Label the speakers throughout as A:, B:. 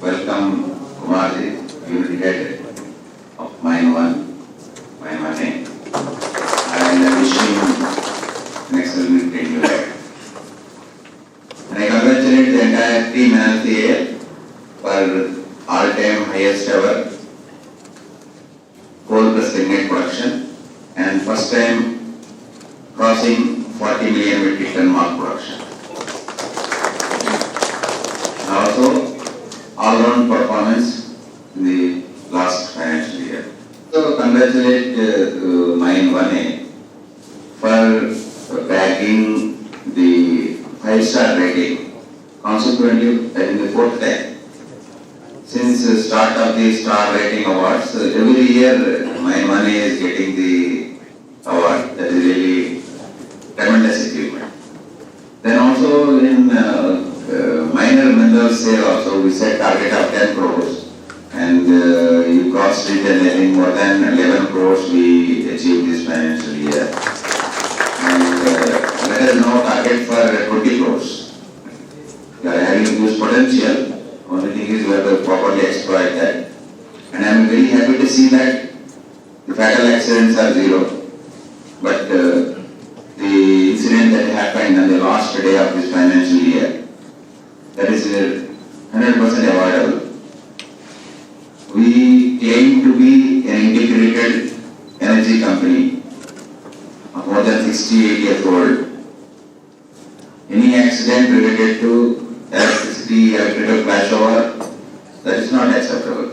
A: welcome Kumarji, Unity Head of Mine 1, Mine 1A, and I wish him an excellent tenure. And I congratulate the entire team NLCA for all-time highest ever coal plus lignite production and first time crossing 40 million metric ton mark production. And also all-round performance in the last financial year. So congratulate Mine 1A for bagging the 5-star rating. Consequently, I think the fourth time. Since the start of the star rating awards, every year Mine 1A is getting the award. That is really tremendous achievement. Then also in minor minerals sale also we set target of 10 crores and you crossed it, and I think more than 11 crores we achieved this financial year. And let us now target for 20 crores. We are having huge potential. Only thing is we have to properly exploit that. And I am very happy to see that the fatal accidents are zero. But the incident that happened on the last day of this financial year, that is 100% avoidable. We claim to be an integrated energy company of more than 68 years old. Any accident related to electricity, electrical flashover, that is not acceptable,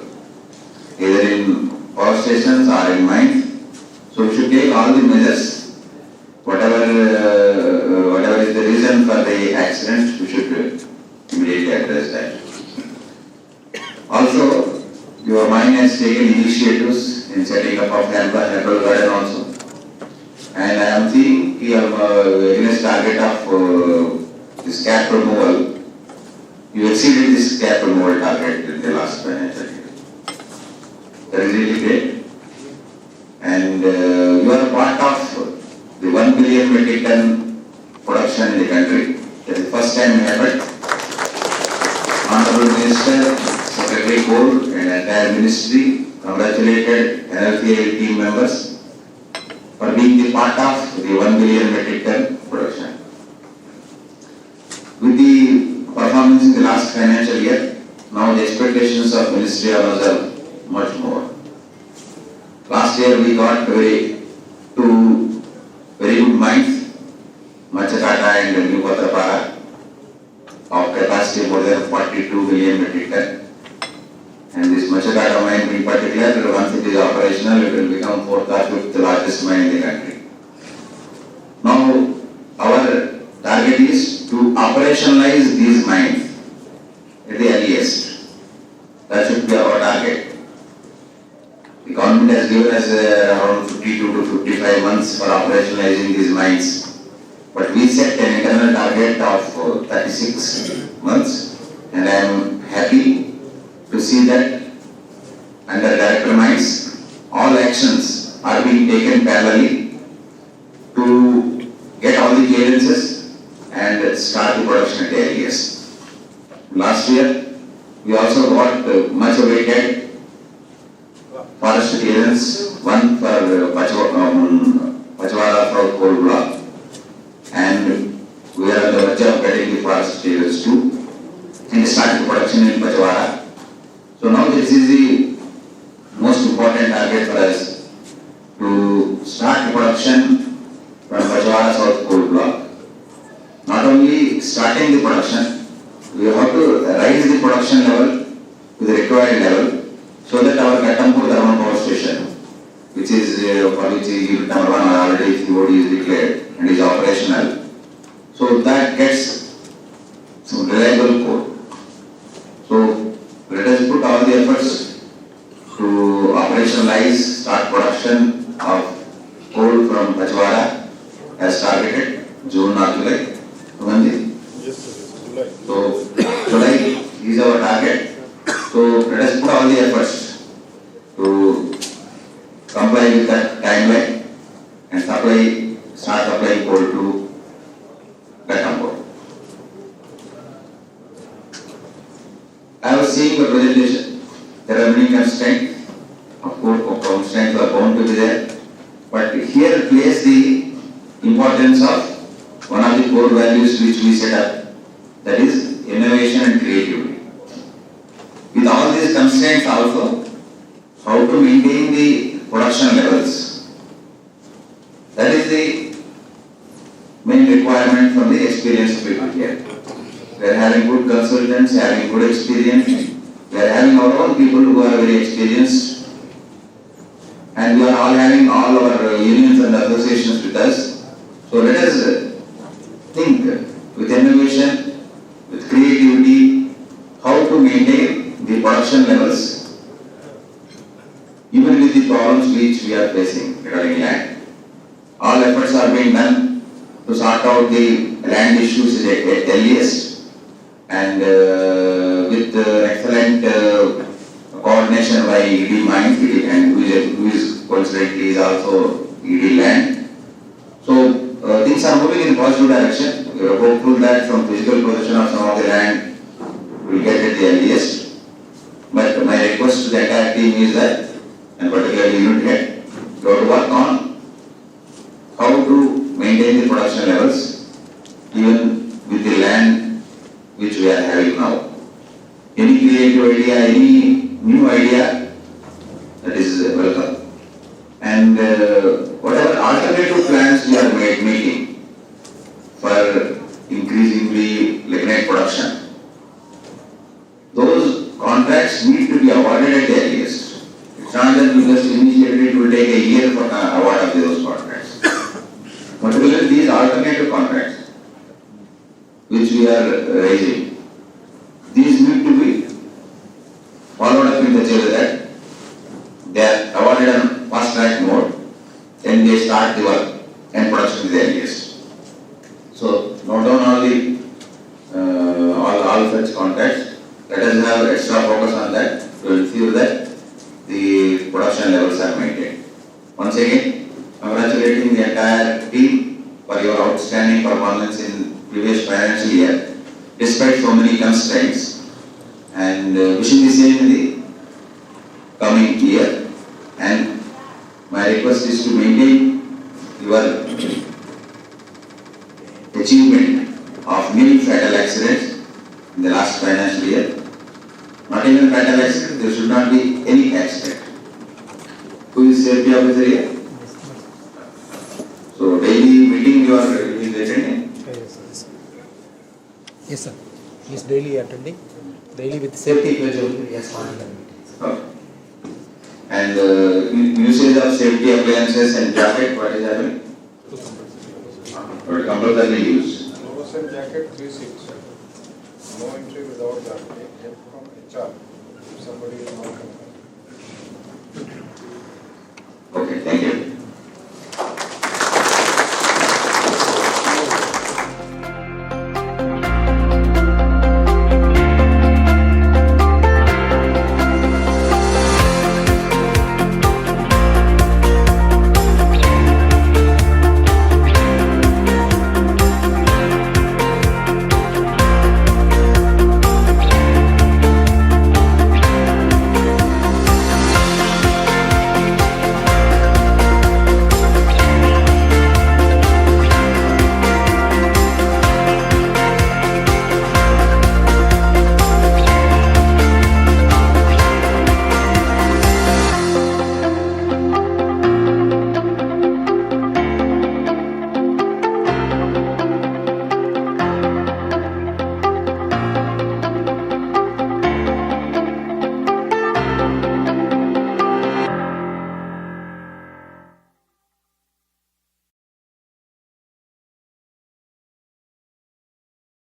A: either in power stations or in mines. So we should take all the measures, whatever is the reason for the accident, we should immediately address that. Also, your mine has taken initiatives in setting up of herbal garden also. And I am seeing your against target of this scrap removal. You exceeded this scrap removal target in the last financial year. That is really great. And you are part of the 1 billion metric ton production in the country. That is the first time it happened. Honorable Minister, Secretary Coal and entire ministry congratulated NLCA team members for being the part of the 1 billion metric ton production. With the performance in the last financial year, now the expectations of ministry are much more. Last year we got two very good mines, Machakata and New Patrapara, of capacity more than 42 million metric ton. And this Machakata mine in particular, once it is operational, it will become 4th or 5th largest mine in the country. Now, our target is to operationalize these mines at the earliest. That should be our target. The government has given us around 52 to 55 months for operationalizing these mines. But we set an internal target of 36 months, and I am happy to see that under Director Mines, all actions are being taken parallelly to get all the clearances and start the production at the earliest. Last year, we also got much awaited forest clearance, one for Pachwara South Coal Block, and we are on the verge of getting the forest clearance too, and start the production in Pachwara. So now this is the most important target for us, to start the production from Pachwara South Coal Block. Not only starting the production, we have to raise the production level to the required level, so that our Ghatampur Thermal Power Station, which is for which unit number 1 already COD is declared and is operational, so that gets some reliable coal. So let us put all the efforts to operationalize, start production of coal from Pachwara as targeted, June or July.
B: Yes, sir, July.
A: So July is our target. So let us put all the efforts to comply with that timeline and start supplying coal to Ghatampur. I was seeing the presentation, there are many constraints. Of course, constraints are bound to be there. But here plays the importance of one of the core values which we set up, that is innovation and creativity. With all these constraints also, how to maintain the production levels. That is the main requirement from the experienced people here. We are having good consultants, having good experience. We are having our own people who are very experienced. And we are all having all our unions and associations with us. So let us think with innovation, with creativity, how to maintain the production levels, even with the problems which we are facing regarding land. All efforts are being done to sort out the land issues at earliest, and with excellent coordination by ED Mines, and who is coincidentally is also ED Land. So things are moving in a positive direction. We are hopeful that from physical possession of some of the land we will get at the earliest. But my request to the entire team is that, and particularly unit head, we have to work on how to maintain the production levels even with the land which we are having now. Any creative idea, any new idea, that is welcome. And whatever alternative plans we are making for increasing the lignite production, those contracts need to be awarded at the earliest. It's not that we just initiated, it will take a year for the award of those contracts. Particularly these alternative contracts which we are raising, these need to be followed up in the way that they are awarded on fast track mode, then they start the work and production is the earliest. So note down all such contracts. Let us have extra focus on that to ensure that the production levels are maintained. Once again, congratulating the entire team for your outstanding performance in previous financial year, despite so many constraints, and wishing the same in the coming year. And my request is to maintain your achievement of nil fatal accidents in the last financial year. Not even fatal accident, there should not be any accident. Who is safety officer here? So daily meeting you are attending?
C: Yes, sir. He is daily attending. Daily with
A: Safety
C: safety. Yes, sir.
A: Okay. And usage of safety appliances and jacket, what is happening? Or compulsory use?
B: Universal jacket 3 6. No entry without that. Help from HR. If somebody is